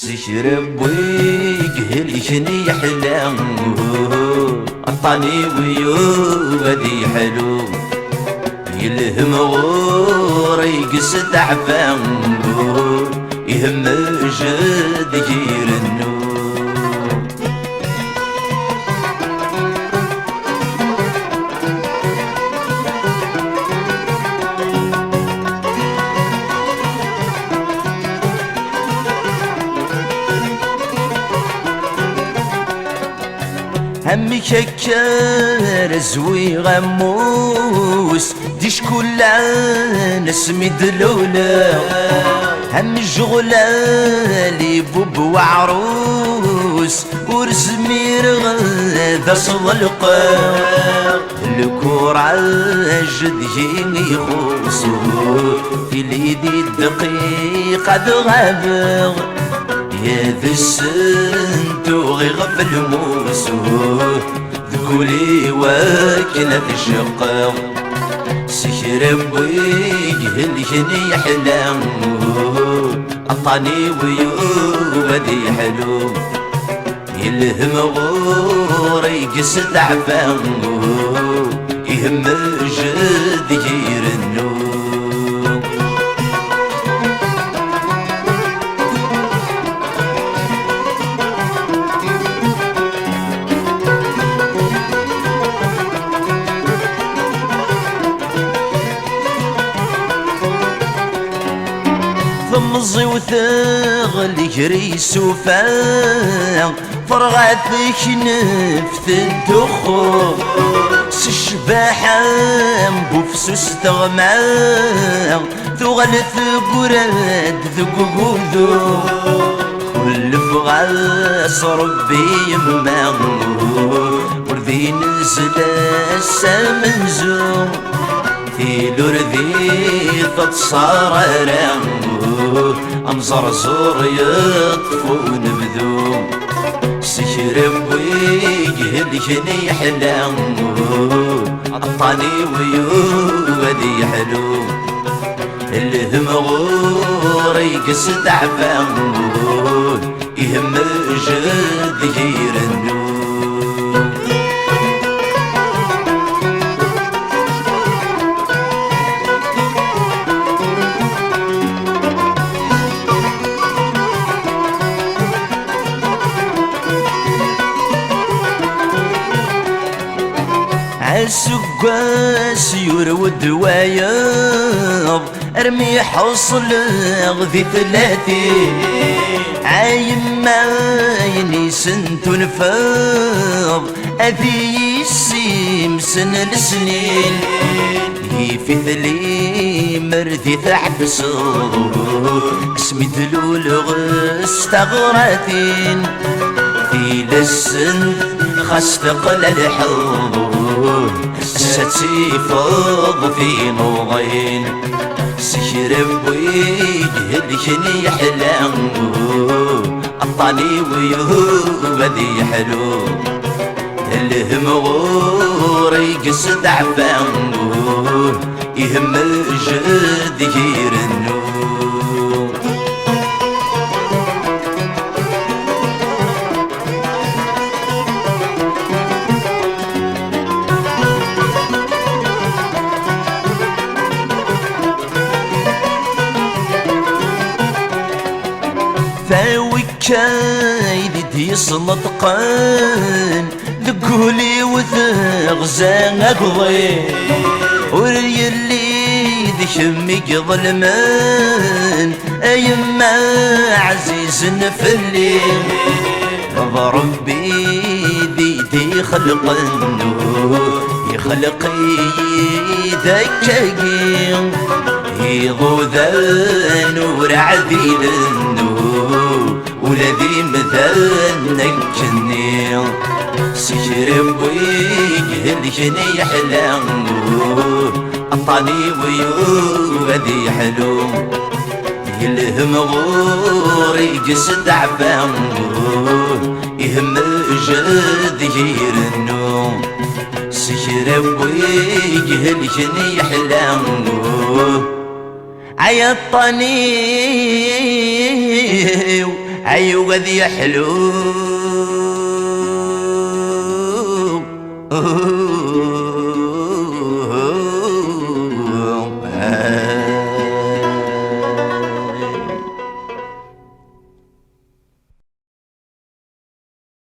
سيشرب ويقهل شني يحلى عطاني ويودي حلو يلهم غور يقس تعبان يهم جد يرنو همي شكر زوي غموس ديش كل نسمي دلولة هم الجغلة لي بوب وعروس ورسمي رغد صدلقة الكورة جدي يخوصو في اليدي الدقيقة دغابغ يا ذا السن توغي غفل موسو ذكولي واكنة الشقاق سيشرب ويقهل شني يحلى عطاني ويودي حلو يلهم غور يقس تعبان يهم جد يرنو ثمزي وثغل يجري سوفان فرغاتك نفث الدخو سشباحة بوفسوس تغمان ثغل ثقراد ذقوذو كل فغاس ربي يمان وردي نزل السمنزو في لردي تتصار رامو أمزر زور يطفو نبذو سيشرب ويجهل شني حلامو عطاني ويودي حلو الهم غور يقس تعبان يهم جد يرنو عالسقاس يرود وياض ارمي حصل غذي ثلاثي عايم عيني سنت نفاض اذي السيم سن السنين هي في ثلي مرثي تحت صوب اسمي دلول غس تغراتين في لسن خاص تقل الحب ستي فوض في نوغين سيشرب ويجهل شني يحلم عطاني ويودي حلو الهم غور يقس تعبان يهم جد يرنو كايد يصمت قان ذقولي وثغزان اقضي وريلي ذشمي ظلمان ايما عزيز نفلي ربي بيدي خلق يخلق ذكاقي يضو ذا نور عديل ولدي مثلك جني سيشرب ويجهل شني يحلم عطاني ويودي حلو يلهم غور يقس تعبان يهم جد يرنو سيشرب ويجهل شني يحلم عيطني أيوة ذي حلو